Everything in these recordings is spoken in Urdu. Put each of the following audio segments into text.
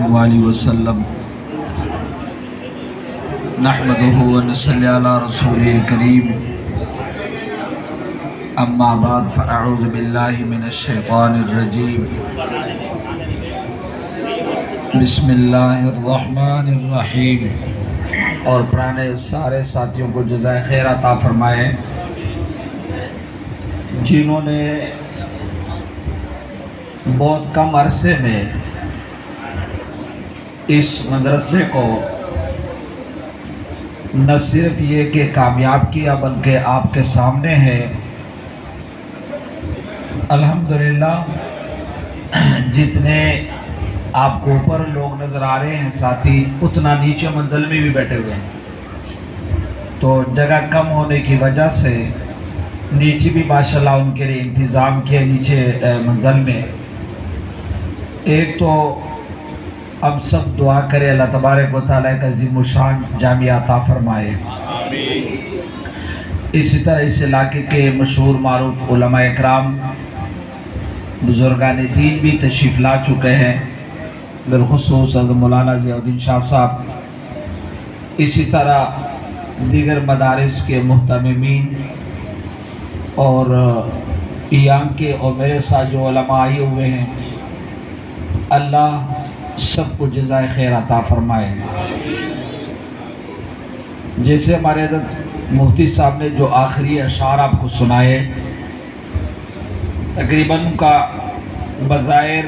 وآلہ وسلم نحمدہ ونصلی علی رسولہ الکریم اما بعد فاعوذ باللہ من الشیطان الرجیم بسم اللہ الرحمن الرحیم۔ اور پرانے سارے ساتھیوں کو جزائے خیر عطا فرمائے جنہوں نے بہت کم عرصے میں اس مدرسے کو نہ صرف یہ کہ کامیاب کیا بلکہ آپ کے سامنے ہے۔ الحمدللہ جتنے آپ کو اوپر لوگ نظر آ رہے ہیں ساتھی اتنا نیچے منزل میں بھی بیٹھے ہوئے ہیں، تو جگہ کم ہونے کی وجہ سے نیچے بھی ماشاءاللہ ان کے لیے انتظام کیے نیچے منزل میں۔ ایک تو ہم سب دعا کرے اللہ تبارک و تعالیٰ کا عظیم الشان جامعہ عطا فرمائے۔ اسی طرح اس علاقے کے مشہور معروف علماء اکرام بزرگان دین بھی تشریف لا چکے ہیں، بالخصوص حضرت مولانا ضیاء الدین شاہ صاحب، اسی طرح دیگر مدارس کے مہتممین اور ایام کے اور میرے ساتھ جو علماء آئے ہوئے ہیں، اللہ سب کو جزائے خیر عطا فرمائے۔ جیسے ہمارے حضرت مفتی صاحب نے جو آخری اشعار آپ کو سنائے، تقریباً کا بظاہر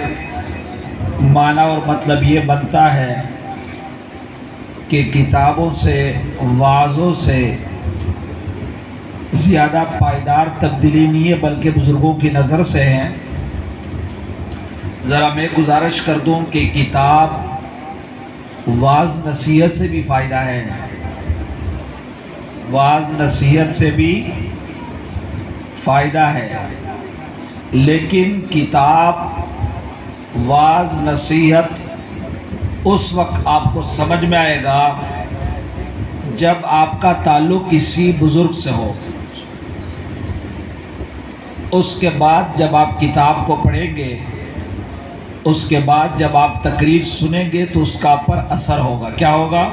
معنی اور مطلب یہ بنتا ہے کہ کتابوں سے وعظوں سے زیادہ پائیدار تبدیلی نہیں ہے بلکہ بزرگوں کی نظر سے ہیں۔ ذرا میں گزارش کر دوں کہ کتاب وعظ نصیحت سے بھی فائدہ ہے، وعظ نصیحت سے بھی فائدہ ہے، لیکن کتاب وعظ نصیحت اس وقت آپ کو سمجھ میں آئے گا جب آپ کا تعلق کسی بزرگ سے ہو۔ اس کے بعد جب آپ کتاب کو پڑھیں گے، اس کے بعد جب آپ تقریر سنیں گے تو اس کا پر اثر ہوگا۔ کیا ہوگا؟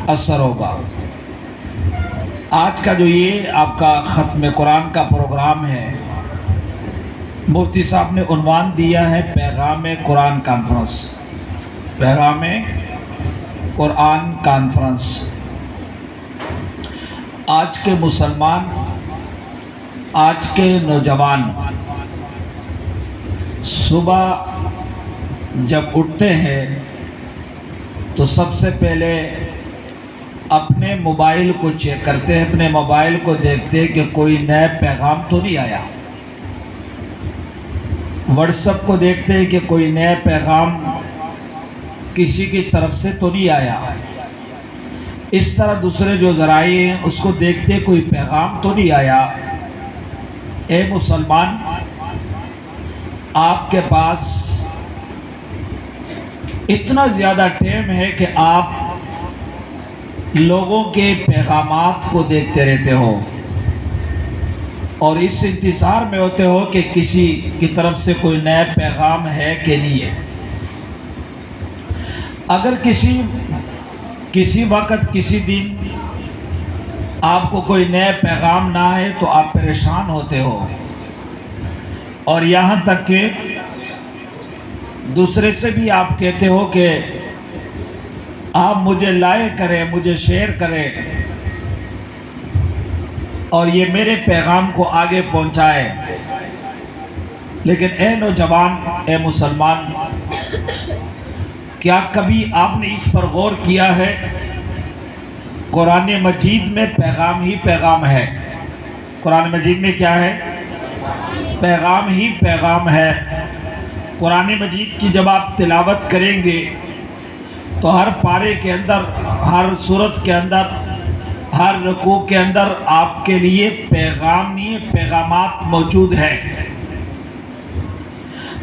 اثر ہوگا۔ آج کا جو یہ آپ کا ختم قرآن کا پروگرام ہے، مفتی صاحب نے عنوان دیا ہے پیغام قرآن کانفرنس، پیغام قرآن کانفرنس۔ آج کے مسلمان، آج کے نوجوان صبح جب اٹھتے ہیں تو سب سے پہلے اپنے موبائل کو چیک کرتے ہیں، اپنے موبائل کو دیکھتے ہیں کہ کوئی نیا پیغام تو نہیں آیا، واٹس ایپ کو دیکھتے ہیں کہ کوئی نیا پیغام کسی کی طرف سے تو نہیں آیا، اس طرح دوسرے جو ذرائع ہیں اس کو دیکھتے ہیں کوئی پیغام تو نہیں آیا۔ اے مسلمان، آپ کے پاس اتنا زیادہ ٹائم ہے کہ آپ لوگوں کے پیغامات کو دیکھتے رہتے ہو اور اس انتظار میں ہوتے ہو کہ کسی کی طرف سے کوئی نیا پیغام ہے کہ نہیں ہے۔ اگر کسی وقت کسی دن آپ کو کوئی نیا پیغام نہ آئے تو آپ پریشان ہوتے ہو، اور یہاں تک کہ دوسرے سے بھی آپ کہتے ہو کہ آپ مجھے لائک کریں، مجھے شیئر کریں اور یہ میرے پیغام کو آگے پہنچائے۔ لیکن اے نوجوان، اے مسلمان، کیا کبھی آپ نے اس پر غور کیا ہے؟ قرآن مجید میں پیغام ہی پیغام ہے۔ قرآن مجید میں کیا ہے؟ پیغام ہی پیغام ہے۔ قرآن مجید کی جب آپ تلاوت کریں گے تو ہر پارے کے اندر، ہر سورت کے اندر، ہر رکوع کے اندر آپ کے لیے پیغام نہیں، پیغامات موجود ہیں۔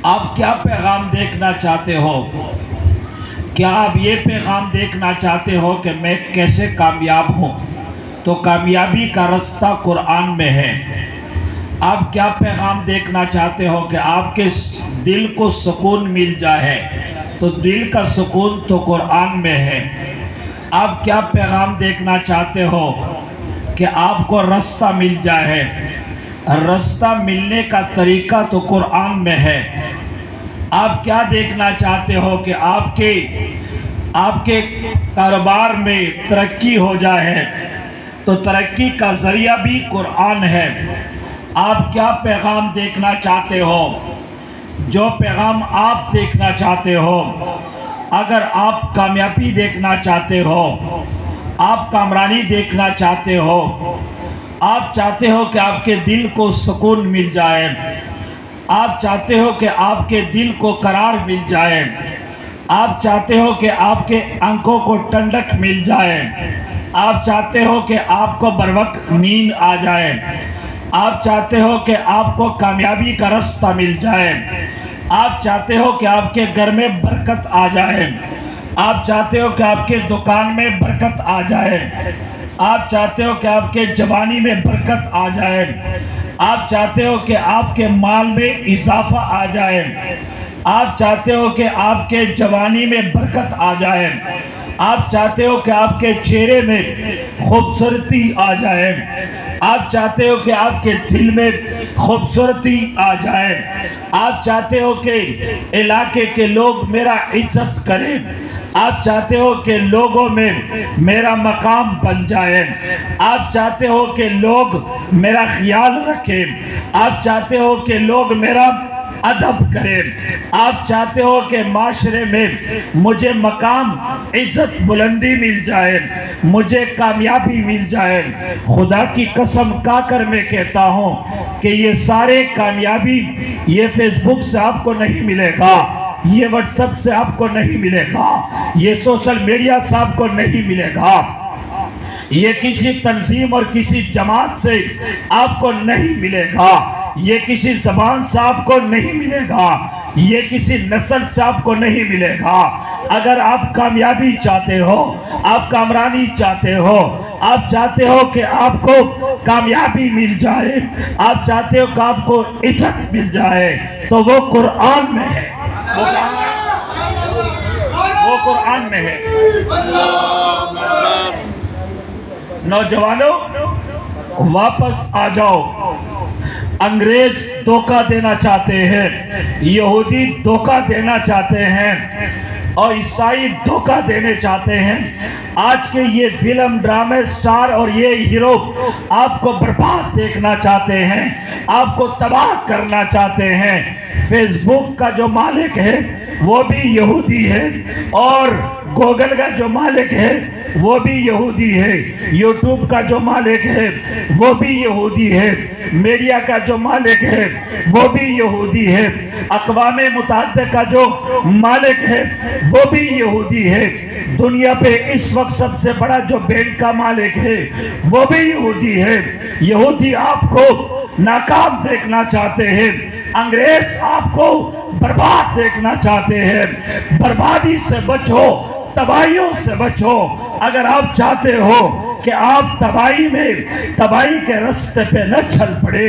آپ کیا پیغام دیکھنا چاہتے ہو؟ کیا آپ یہ پیغام دیکھنا چاہتے ہو کہ میں کیسے کامیاب ہوں؟ تو کامیابی کا رستہ قرآن میں ہے۔ آپ کیا پیغام دیکھنا چاہتے ہو کہ آپ کے دل کو سکون مل جائے؟ تو دل کا سکون تو قرآن میں ہے۔ آپ کیا پیغام دیکھنا چاہتے ہو کہ آپ کو رستہ مل جائے؟ رستہ ملنے کا طریقہ تو قرآن میں ہے۔ آپ کیا دیکھنا چاہتے ہو کہ آپ کے کاروبار میں ترقی ہو جائے؟ تو ترقی کا ذریعہ بھی قرآن ہے۔ آپ کیا پیغام دیکھنا چاہتے ہو؟ جو پیغام آپ دیکھنا چاہتے ہو، اگر آپ کامیابی دیکھنا چاہتے ہو، آپ کامرانی دیکھنا چاہتے ہو، آپ چاہتے ہو کہ آپ کے دل کو سکون مل جائے، آپ چاہتے ہو کہ آپ کے دل کو قرار مل جائے، آپ چاہتے ہو کہ آپ کے آنکھوں کو ٹھنڈک مل جائے، آپ چاہتے ہو کہ آپ کو بروقت نیند آ جائے، آپ چاہتے ہو کہ آپ کو کامیابی کا راستہ مل جائے، آپ چاہتے ہو کہ آپ کے گھر میں برکت آ جائے، آپ چاہتے ہو کہ آپ کے دکان میں برکت آ جائے، آپ چاہتے ہو کہ آپ کے جوانی میں برکت آ جائے، آپ چاہتے ہو کہ آپ کے مال میں اضافہ آ جائے، آپ چاہتے ہو کہ آپ کے جوانی میں برکت آ جائے، آپ چاہتے ہو کہ آپ کے چہرے میں خوبصورتی آ جائے، آپ چاہتے ہو کہ آپ کے دل میں خوبصورتی آ جائے، آپ چاہتے ہو کہ علاقے کے لوگ میرا عزت کریں، آپ چاہتے ہو کہ لوگوں میں میرا مقام بن جائے، آپ چاہتے ہو کہ لوگ میرا خیال رکھیں، آپ چاہتے ہو کہ لوگ میرا ادب کریں، آپ چاہتے ہو کہ معاشرے میں مجھے مقام عزت بلندی مل جائے، مجھے کامیابی مل جائے۔ خدا کی قسم کھا کر میں کہتا ہوں کہ یہ سارے کامیابی یہ فیس بک سے آپ کو نہیں ملے گا، یہ واٹس ایپ سے آپ کو نہیں ملے گا، یہ سوشل میڈیا سے آپ کو نہیں ملے گا، یہ کسی تنظیم اور کسی جماعت سے آپ کو نہیں ملے گا، یہ کسی زبان سے آپ کو نہیں ملے گا، یہ کسی نسل سے آپ کو نہیں ملے گا۔ اگر آپ کامیابی چاہتے ہو، آپ کامرانی چاہتے ہو، آپ چاہتے ہو کہ آپ کو کامیابی مل جائے، آپ چاہتے ہو کہ آپ کو عزت مل جائے، تو وہ قرآن میں ہے، وہ قرآن میں ہے۔ نوجوانوں واپس آ جاؤ۔ انگریز دھوکہ دینا چاہتے ہیں، یہودی دھوکہ دینا چاہتے ہیں، اور عیسائی دھوکہ دینے چاہتے ہیں۔ آج کے یہ فلم ڈرامے سٹار اور یہ ہیرو آپ کو برباد دیکھنا چاہتے ہیں، آپ کو تباہ کرنا چاہتے ہیں۔ فیس بک کا جو مالک ہے وہ بھی یہودی ہے، اور گوگل کا جو مالک ہے وہ بھی یہودی ہے، یوٹیوب کا جو مالک ہے وہ بھی یہودی ہے، میڈیا کا جو مالک ہے وہ بھی یہودی ہے، اقوام متحدہ کا جو مالک ہے وہ بھی یہودی ہے، دنیا پہ اس وقت سب سے بڑا جو بینک کا مالک ہے وہ بھی یہودی ہے۔ یہودی آپ کو ناکام دیکھنا چاہتے ہیں، انگریز آپ کو برباد دیکھنا چاہتے ہیں۔ بربادی سے بچو، تباہیوں سے بچو۔ اگر آپ چاہتے ہو کہ آپ تباہی کے راستے پہ نہ چل پڑے،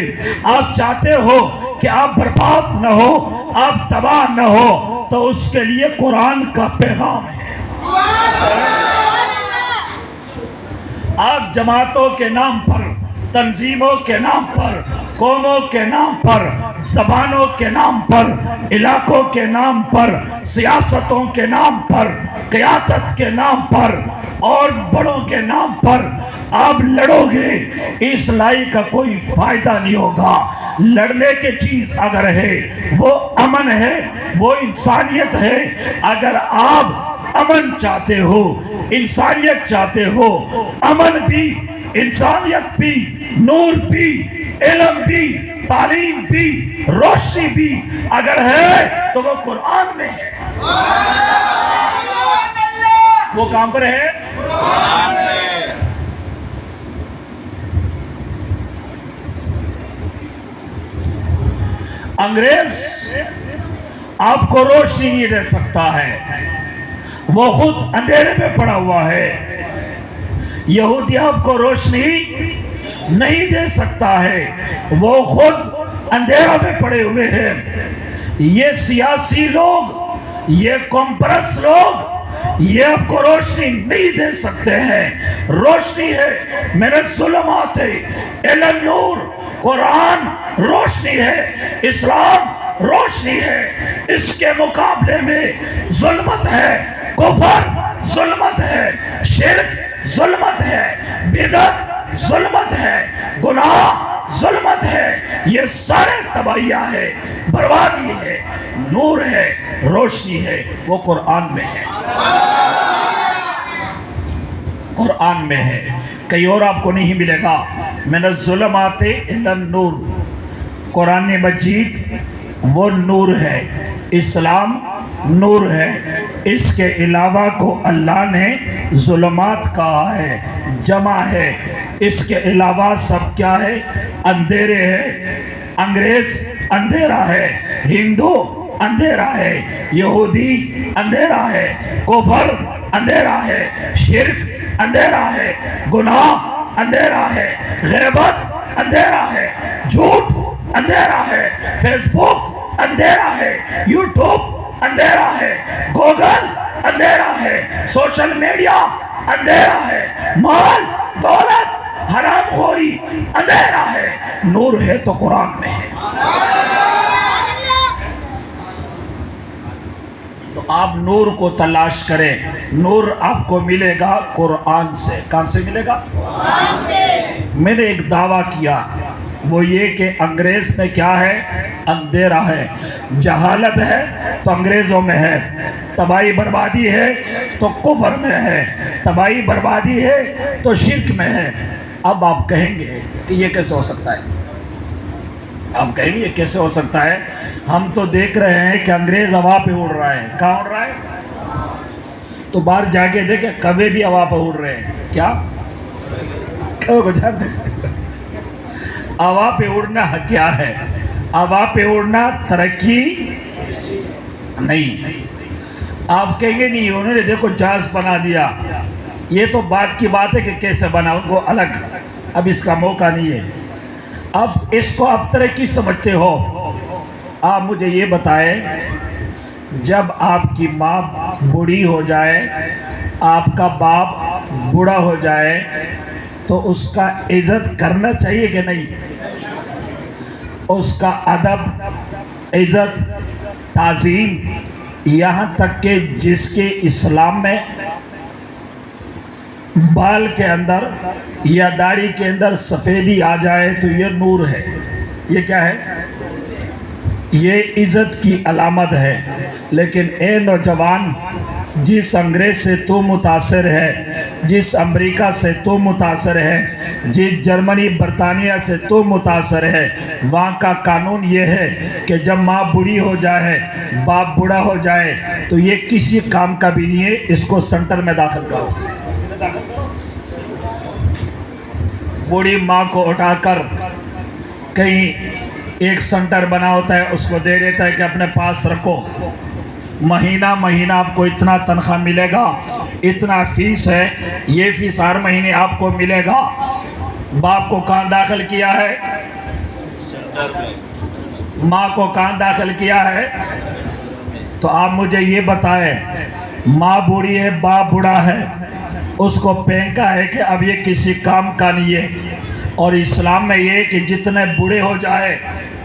آپ چاہتے ہو کہ آپ برباد نہ ہو، آپ تباہ نہ ہو، تو اس کے لیے قرآن کا پیغام ہے۔ آپ جماعتوں کے نام پر، تنظیموں کے نام پر، قوموں کے نام پر، زبانوں کے نام پر، علاقوں کے نام پر، سیاستوں کے نام پر، قیادت کے نام پر اور بڑوں کے نام پر آپ لڑو گے، اس لڑائی کا کوئی فائدہ نہیں ہوگا۔ لڑنے کی چیز اگر ہے وہ امن ہے، وہ انسانیت ہے۔ اگر آپ امن چاہتے ہو، انسانیت چاہتے ہو، امن بھی، انسانیت بھی، نور بھی، علم بھی، تعلیم بھی، روشنی بھی اگر ہے تو وہ قرآن میں ہے۔ وہ کہاں پر ہے؟ قرآن میں۔ انگریز آپ کو روشنی نہیں دے سکتا ہے، وہ خود اندھیرے میں پڑا ہوا ہے۔ یہودی آپ کو روشنی نہیں دے سکتا ہے، وہ خود اندھیرا میں پڑے ہوئے ہیں۔ یہ سیاسی لوگ، یہ کمپرس لوگ یہ آپ کو روشنی نہیں دے سکتے ہیں۔ روشنی ہے من الظلمات الی النور، قرآن روشنی ہے، اسلام روشنی ہے۔ اس کے مقابلے میں ظلمت ہے، کفر ظلمت ہے، شرک ظلمت ہے، بدعت ظلمت ہے، گناہ ظلمت ہے، یہ سارے تباہیاں ہے، بربادی ہے۔ نور ہے، روشنی ہے، وہ قرآن میں ہے، قرآن میں ہے، کہیں اور آپ کو نہیں ملے گا۔ من الظلمات الی النور، قرآن مجید وہ نور ہے، اسلام نور ہے، اس کے علاوہ کو اللہ نے ظلمات کہا ہے، جمع ہے، اس کے علاوہ سب کیا ہے؟ اندھیرے ہے۔ انگریز اندھیرا ہے، ہندو اندھیرا ہے، یہودی اندھیرا ہے، کفر اندھیرا ہے، شرک اندھیرا ہے، گناہ اندھیرا ہے، غیبت اندھیرا ہے، جھوٹ اندھیرا ہے، فیس بک اندھیرا ہے، یوٹیوب اندھیرا ہے، گوگل اندھیرا ہے، سوشل میڈیا اندھیرا ہے، مال دولت حرام خوری اندھیرا ہے۔ نور ہے تو قرآن میں ہے۔ تو آپ نور کو تلاش کریں، نور آپ کو ملے گا قرآن سے۔ کہاں سے ملے گا؟ قرآن سے۔ میں نے ایک دعویٰ کیا، وہ یہ کہ انگریز میں کیا ہے؟ اندھیرا ہے، جہالت ہے تو انگریزوں میں ہے، تباہی بربادی ہے تو کفر میں ہے، تباہی بربادی ہے تو شرک میں ہے۔ اب آپ کہیں گے کہ یہ کیسے ہو سکتا ہے؟ آپ کہیں گے یہ کیسے ہو سکتا ہے؟ ہم تو دیکھ رہے ہیں کہ انگریز ہوا پہ اڑ رہا ہے۔ کہاں اڑ رہا ہے؟ تو باہر جا کے دیکھیں، کوے بھی ہوا پہ اڑ رہے ہیں۔ کیا؟ ہوا پہ اڑنا کیا ہے؟ ہوا پہ اڑنا ترقی نہیں۔ آپ کہیں گے نہیں، انہوں نے دیکھو جہاز بنا دیا، یہ تو بات کی بات ہے کہ کیسے بنا، ان کو الگ، اب اس کا موقع نہیں ہے۔ اب اس کو آپ ترقی سمجھتے ہو۔ آپ مجھے یہ بتائیں، جب آپ کی ماں بوڑھی ہو جائے، آپ کا باپ بوڑھا ہو جائے، تو اس کا عزت کرنا چاہیے کہ نہیں؟ اس کا ادب، عزت، تعظیم، یہاں تک کہ جس کے اسلام میں بال کے اندر یا داڑھی کے اندر سفیدی آ جائے تو یہ نور ہے۔ یہ کیا ہے؟ یہ عزت کی علامت ہے۔ لیکن اے نوجوان، جس انگریز سے تو متاثر ہے، جس امریکہ سے تو متاثر ہے، جس جرمنی برطانیہ سے تو متاثر ہے، وہاں کا قانون یہ ہے کہ جب ماں بوڑھی ہو جائے، باپ بوڑھا ہو جائے تو یہ کسی کام کا بھی نہیں ہے، اس کو سنٹر میں داخل کرو۔ بوڑھی ماں کو اٹھا کر کہیں ایک سنٹر بنا ہوتا ہے، اس کو دے دیتا ہے کہ اپنے پاس رکھو، مہینہ مہینہ آپ کو اتنا تنخواہ ملے گا، اتنا فیس ہے، یہ فیس ہر مہینے آپ کو ملے گا۔ باپ کو کہاں داخل کیا ہے؟ ماں کو کہاں داخل کیا ہے؟ تو آپ مجھے یہ بتائیں، ماں بوڑھی ہے، باپ بوڑھا ہے، اس کو پھینکا ہے کہ اب یہ کسی کام کا نہیں ہے۔ اور اسلام میں یہ کہ جتنے بوڑھے ہو جائے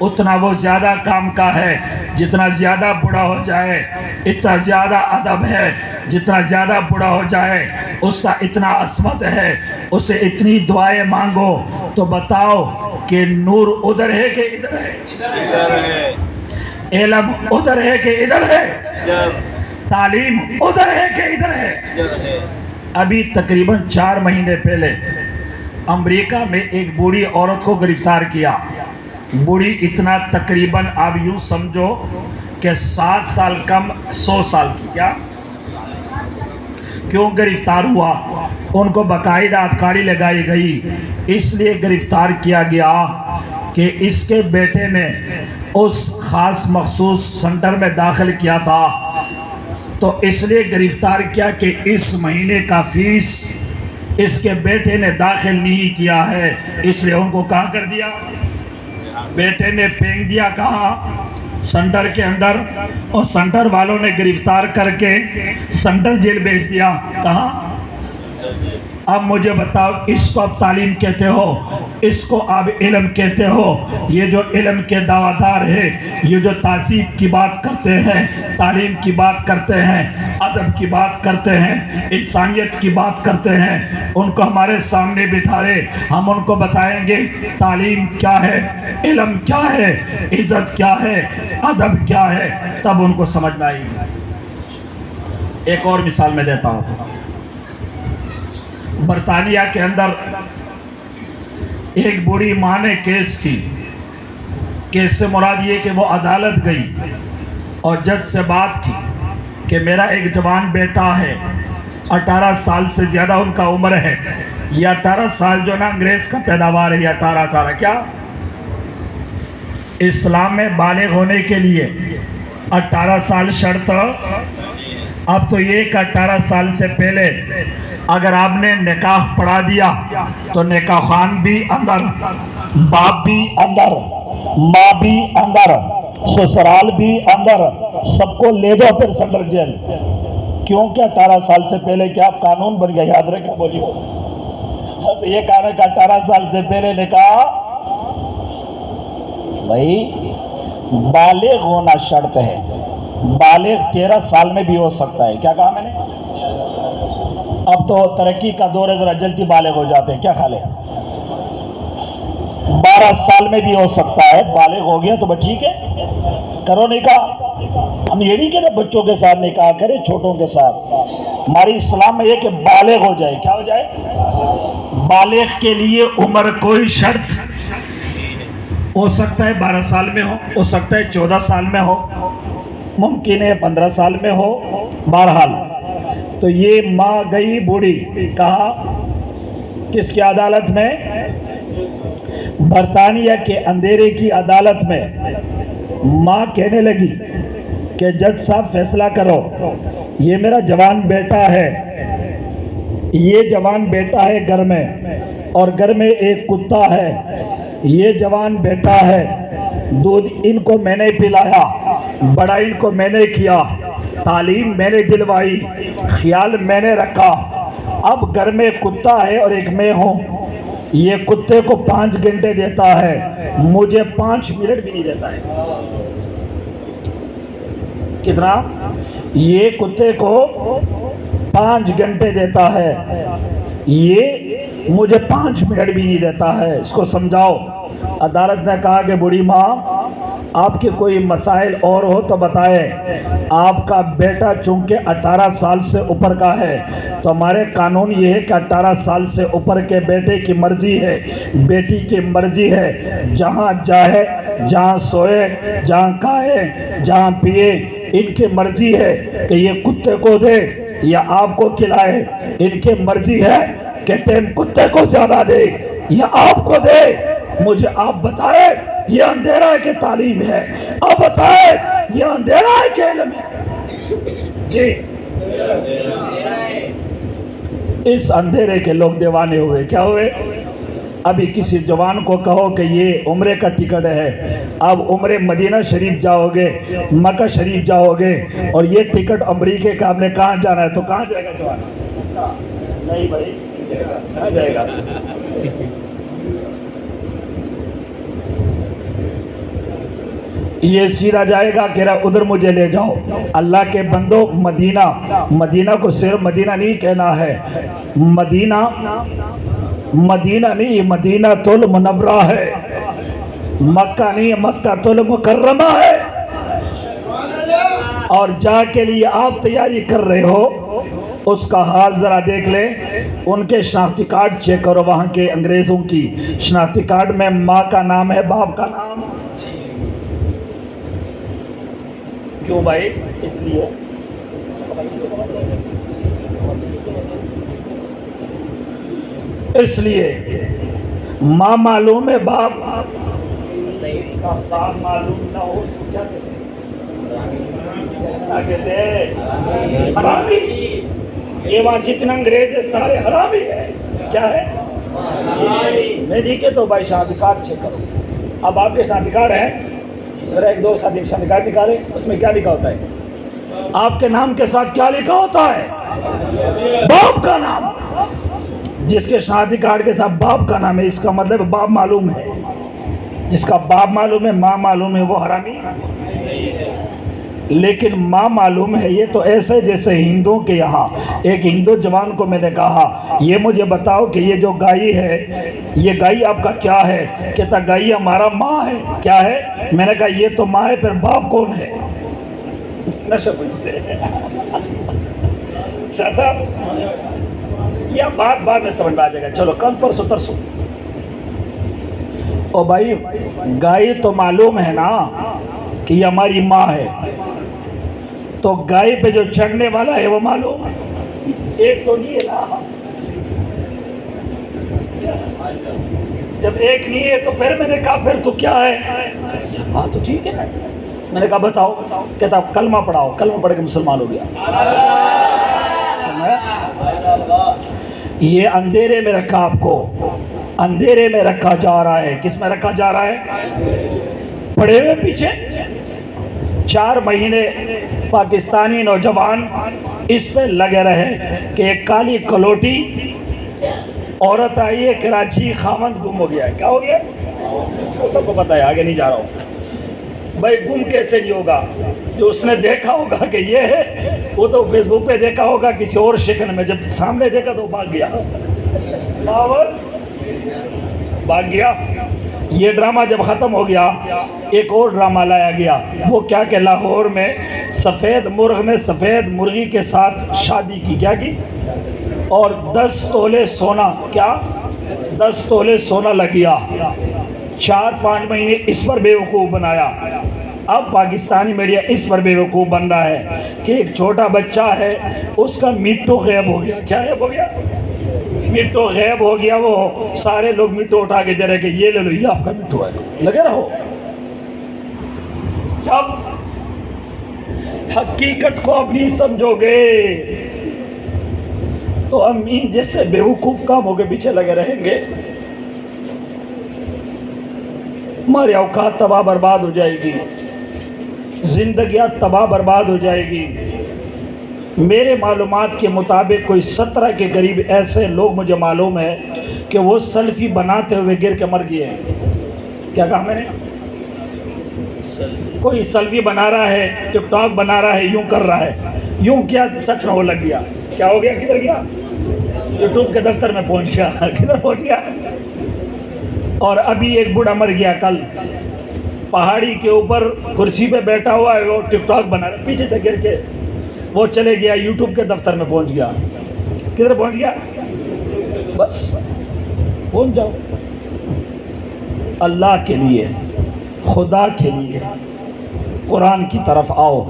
اتنا وہ زیادہ کام کا ہے، جتنا زیادہ بوڑھا ہو جائے اتنا زیادہ ادب ہے، جتنا زیادہ بوڑھا ہو جائے اس کا اتنا عصمت ہے، اسے اتنی دعائیں مانگو۔ تو بتاؤ کہ نور ادھر ہے کہ ادھر ہے؟ علم ادھر ہے کہ ادھر ہے؟ تعلیم ادھر ہے کہ ادھر ہے؟ ابھی تقریباً 4 مہینے پہلے امریکہ میں ایک بوڑھی عورت کو گرفتار کیا۔ بوڑھی اتنا تقریباً آپ یوں سمجھو کہ 7 سال کم 100 سال کی۔ کیا؟ کیوں گرفتار ہوا؟ ان کو باقاعدہ ہتھکڑی لگائی گئی، اس لیے گرفتار کیا گیا کہ اس کے بیٹے نے اس خاص مخصوص سنٹر میں داخل کیا تھا، تو اس لیے گرفتار کیا کہ اس مہینے کا فیس اس کے بیٹے نے داخل نہیں کیا ہے، اس لیے ان کو کہاں کر دیا؟ بیٹے نے پھینک دیا کہاں؟ سنٹر کے اندر، اور سنٹر والوں نے گرفتار کر کے سنٹر جیل بھیج دیا. کہاں؟ اب مجھے بتاؤ، اس کو اب تعلیم کہتے ہو، اس کو اب علم کہتے ہو؟ یہ جو علم کے دعویدار ہے، یہ جو تہذیب کی بات کرتے ہیں، تعلیم کی بات کرتے ہیں، ادب کی بات کرتے ہیں، انسانیت کی بات کرتے ہیں، ان کو ہمارے سامنے بٹھائے، ہم ان کو بتائیں گے تعلیم کیا ہے، علم کیا ہے، عزت کیا ہے، ادب کیا ہے، تب ان کو سمجھ میں آئے گی. ایک اور مثال میں دیتا ہوں. برطانیہ کے اندر ایک بوڑھی ماں نے کیس کی. کیس سے مراد یہ کہ وہ عدالت گئی اور جج سے بات کی کہ میرا ایک جوان بیٹا ہے، 18 سال سے زیادہ ان کا عمر ہے. یہ 18 سال جو نا انگریز کا پیداوار ہے، یہ 18 کیا؟ اسلام میں بالغ ہونے کے لیے 18 سال شرط. اب تو یہ کہ 18 سال سے پہلے اگر آپ نے نکاح پڑھا دیا تو نکاح خان بھی اندر، باپ بھی اندر، ماں بھی اندر، سسرال بھی اندر، سب کو لے جاؤ پھر سنٹر جیل. کیونکہ 18 سال سے پہلے کیا قانون بن گیا؟ یاد رکھیں، بولی تو یہ کہنا کہ 18 سال سے پہلے نکاح، بھائی بالغ ہونا شرط ہے. بالغ 13 سال میں بھی ہو سکتا ہے. کیا کہا میں نے؟ اب تو ترقی کا دور ہے، ذرا جلدی بالغ ہو جاتے ہیں. کیا خیال ہے؟ 12 سال میں بھی ہو سکتا ہے. بالغ ہو گیا تو ٹھیک ہے، کرو نکاح. ہم یہ نہیں کہتے بچوں کے ساتھ نکاح کریں، چھوٹوں کے ساتھ. ہماری اسلام میں یہ کہ بالغ ہو جائے. کیا ہو جائے؟ بالغ کے لیے عمر کوئی شرط ہو سکتا ہے 12 سال میں ہو سکتا ہے 14 سال میں ہو، ممکن ہے 15 سال میں ہو. بہرحال تو یہ ماں گئی بوڑھی، کہا کس کی عدالت میں؟ برطانیہ کے اندھیرے کی عدالت میں. ماں کہنے لگی کہ جج صاحب فیصلہ کرو، یہ میرا جوان بیٹا ہے، یہ جوان بیٹا ہے گھر میں، اور گھر میں ایک کتا ہے. یہ جوان بیٹا ہے، دودھ ان کو میں نے پلایا، بڑا ان کو میں نے کیا، تعلیم میں نے دلوائی، خیال میں نے رکھا. اب گھر میں کتا ہے اور ایک میں ہوں. یہ کتے کو 5 گھنٹے دیتا ہے، مجھے 5 منٹ بھی نہیں دیتا ہے. کتنا؟ یہ کتے کو 5 گھنٹے دیتا ہے، یہ مجھے 5 منٹ بھی نہیں دیتا ہے. اس کو سمجھاؤ. عدالت نے کہا کہ بوڑھی ماں، آپ کے کوئی مسائل اور ہو تو بتائے. آپ کا بیٹا چونکہ 18 سال سے اوپر کا ہے تو ہمارے قانون یہ ہے کہ 18 سال سے اوپر کے بیٹے کی مرضی ہے، بیٹی کی مرضی ہے، جہاں جائے، جہاں سوئے، جہاں کھائے، جہاں پیے، ان کی مرضی ہے کہ یہ کتے کو دے یا آپ کو کھلائے. ان کی مرضی ہے کہ ٹائم کتے کو زیادہ دے یا آپ کو دے. مجھے آپ بتائے یہ اندھیرا ہے کہ تعلیم ہے؟ آپ بتائے یہ اندھیرا ہے کہ علم ہے؟ جی، اس اندھیرے کے لوگ دیوانے ہوئے. کیا ہوئے؟ ابھی کسی جوان کو کہو کہ یہ عمرے کا ٹکٹ ہے، اب عمرے مدینہ شریف جاؤ گے، مکہ شریف جاؤ گے، اور یہ ٹکٹ امریکہ کا، آپ نے کہاں جانا ہے؟ تو کہاں جائے گا جوان؟ نہیں بھائی، کہاں جائے گا؟ یہ سیدھا جائے گا کہ ادھر مجھے لے جاؤ. اللہ کے بندو، مدینہ، مدینہ کو صرف مدینہ نہیں کہنا ہے، مدینہ نہیں، مدینہ المنورہ ہے. مکہ نہیں، مکہ المکرمہ ہے. اور جا کے لیے آپ تیاری کر رہے ہو، اس کا حال ذرا دیکھ لیں. ان کے شناختی کارڈ چیک کرو، وہاں کے انگریزوں کی شناختی کارڈ میں ماں کا نام ہے، باپ کا نام. کیوں بھائی؟ اس لیے ماں معلوم ہے، باپ معلوم نہ ہو، اس کو کیا کہتے ہیں؟ حرامی. یہ وہاں جتنا انگریز ہے سارے حرامی ہے. کیا ہے؟ میں نہیں کہتا ہوں بھائی شناختی کارڈ چیک کرو. اب آپ کے شناختی کارڈ ہیں؟ میرا ایک دوست آدمی شادی کارڈ نکالے، اس میں کیا لکھا ہوتا ہے؟ آپ کے نام کے ساتھ کیا لکھا ہوتا ہے؟ باپ کا نام۔ جس کے شادی کارڈ کے ساتھ باپ کا نام ہے، اس کا مطلب باپ معلوم ہے۔ جس کا باپ معلوم ہے، ماں معلوم ہے، وہ حرامی۔ لیکن ماں معلوم ہے، یہ تو ایسے جیسے ہندوؤں کے یہاں ایک ہندو جوان کو میں نے کہا یہ مجھے بتاؤ کہ یہ جو گائی ہے، یہ گائی آپ کا کیا ہے؟ کہتا گائی ہمارا ماں ہے۔ کیا ہے؟ میں نے کہا یہ تو ماں ہے، پھر باپ کون ہے؟ نشہ پوچھتے شاہ صاحب، یہ بات بعد میں سمجھ میں آ جائے گا، چلو کل پرسوں ترسوں۔ او بھائی گائے تو معلوم ہے نا کہ یہ ہماری ماں ہے، تو گائے پہ جو چڑھنے والا ہے وہ معلوم ہے، ایک تو نہیں ہے نا۔ جب ایک نہیں ہے تو پھر میں نے کہا پھر تو کیا ہے؟ ہاں تو ٹھیک ہے۔ میں نے کہا بتاؤ، کہتا کلمہ پڑھاؤ۔ کلمہ پڑھ کے مسلمان ہو گیا۔ یہ اندھیرے میں رکھا، آپ کو اندھیرے میں رکھا جا رہا ہے۔ کس میں رکھا جا رہا ہے؟ پڑے ہوئے پیچھے 4 مہینے پاکستانی نوجوان اس پہ لگے رہے کہ ایک کالی کلوٹی عورت آئی ہے کراچی، خاوند گم ہو گیا ہے۔ کیا ہو گیا؟ سب کو پتا ہے، آگے نہیں جا رہا ہوں۔ بھائی گم کیسے نہیں ہوگا؟ جو اس نے دیکھا ہوگا کہ یہ ہے، وہ تو فیس بک پہ دیکھا ہوگا کسی اور شکل میں، جب سامنے دیکھا تو بھاگ گیا، بھاگ گیا۔ یہ ڈرامہ جب ختم ہو گیا، ایک اور ڈرامہ لایا گیا۔ وہ کیا کہ لاہور میں سفید مرغ نے سفید مرغی کے ساتھ شادی کی۔ کیا کی؟ اور 10 تولے سونا، کیا 10 تولے سونا لگ گیا۔ 4-5 مہینے اس پر بیوقوف بنایا۔ اب پاکستانی میڈیا اس پر بیوقوف بن رہا ہے کہ ایک چھوٹا بچہ ہے، اس کا میٹو غائب ہو گیا۔ کیا غائب ہو گیا؟ میٹو غائب ہو گیا۔ وہ سارے لوگ میٹو اٹھا کے دے رہے کہ یہ لے لو، یہ آپ کا میٹو ہے، لگے رہو۔ جب حقیقت کو اپنی سمجھو گے تو ہم ان جیسے بیوقوف کاموں کے پیچھے لگے رہیں گے، ہمارے اوقات تباہ برباد ہو جائے گی، زندگیاں تباہ برباد ہو جائے گی۔ میرے معلومات کے مطابق کوئی 17 کے قریب ایسے لوگ مجھے معلوم ہے کہ وہ سیلفی بناتے ہوئے گر کے مر گئے ہیں۔ کیا کہا میں نے؟ کوئی سیلفی بنا رہا ہے، ٹک ٹاک بنا رہا ہے، یوں کر رہا ہے، یوں کیا سچ میں وہ لگ گیا۔ کیا ہو گیا؟ کدھر گیا؟ یوٹیوب کے دفتر میں پہنچ گیا۔ کدھر پہنچ گیا؟ اور ابھی ایک بوڑھا مر گیا کل، پہاڑی کے اوپر کرسی پہ بیٹھا ہوا ہے، وہ ٹک ٹاک بنا رہا ہے، پیچھے سے گر کے وہ چلے گیا، یوٹیوب کے دفتر میں پہنچ گیا۔ کدھر پہنچ گیا؟ بس پہنچ جاؤ۔ اللہ کے لیے، خدا کے لیے قرآن کی طرف آؤ،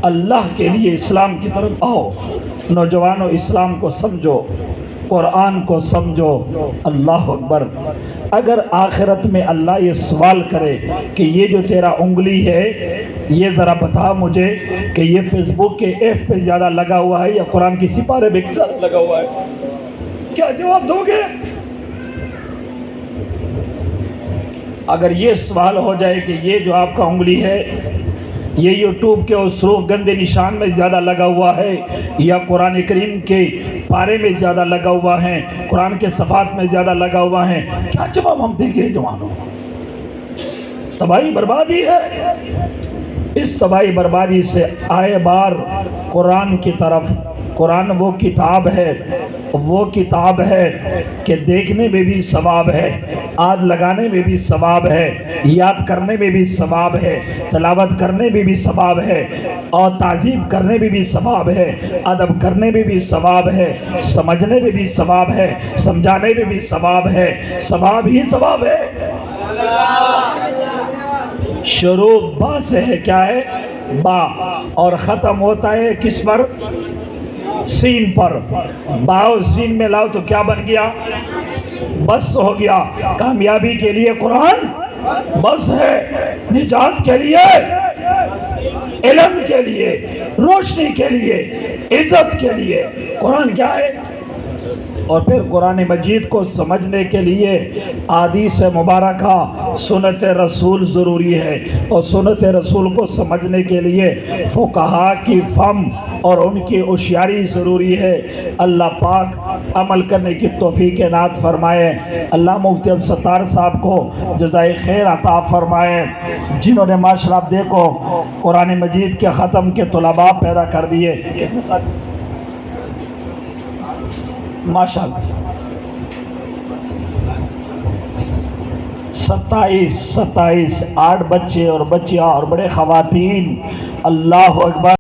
اللہ کے لیے اسلام کی طرف آؤ۔ نوجوانوں اسلام کو سمجھو، قرآن کو سمجھو۔ اللہ اکبر۔ اگر آخرت میں اللہ یہ سوال کرے کہ یہ جو تیرا انگلی ہے، یہ ذرا بتا مجھے کہ یہ فیس بک کے ایف پہ زیادہ لگا ہوا ہے یا قرآن کی سپارے پہ زیادہ لگا ہوا ہے، کیا جواب دو گے؟ اگر یہ سوال ہو جائے کہ یہ جو آپ کا انگلی ہے یہ یوٹیوب کے اس سرخ گندے نشان میں زیادہ لگا ہوا ہے یا قرآن کریم کے پارے میں زیادہ لگا ہوا ہے، قرآن کے صفحات میں زیادہ لگا ہوا ہے، کیا جواب ہم دیں گے جوانوں؟ تباہی بربادی ہے۔ اس تباہی بربادی سے آئے بار قرآن کی طرف۔ قرآن وہ کتاب ہے کہ دیکھنے میں بھی ثواب ہے، آگ لگانے میں بھی ثواب ہے، یاد کرنے میں بھی ثواب ہے، تلاوت کرنے میں بھی ثواب ہے، اور تعظیم کرنے میں بھی ثواب ہے، ادب کرنے میں بھی ثواب ہے، سمجھنے میں بھی ثواب ہے، سمجھانے میں بھی ثواب ہے، ثواب ہی ثواب ہے۔ شروع با سے ہے، کیا ہے؟ با، اور ختم ہوتا ہے کس پر؟ سین پر۔ با اور سین میں لاؤ تو کیا بن گیا؟ بس ہو گیا۔ کامیابی کے لیے قرآن بس ہے، نجات کے لیے، علم کے لیے، روشنی کے لیے، عزت کے لیے قرآن کیا ہے؟ اور پھر قرآن مجید کو سمجھنے کے لیے احادیث مبارکہ سنت رسول ضروری ہے، اور سنت رسول کو سمجھنے کے لیے فقہا کی فہم اور ان کی ہوشیاری ضروری ہے۔ اللہ پاک عمل کرنے کی توفیق عنایت فرمائے۔ اللہ مفتی عبدالستار صاحب کو جزائے خیر عطا فرمائے، جنہوں نے ماشاءاللہ آپ دیکھو قرآن مجید کے ختم کے طلباء پیدا کر دیے ماشاءاللہ۔ 27 8 بچے اور بچیاں اور بڑے خواتین، اللہ اکبر۔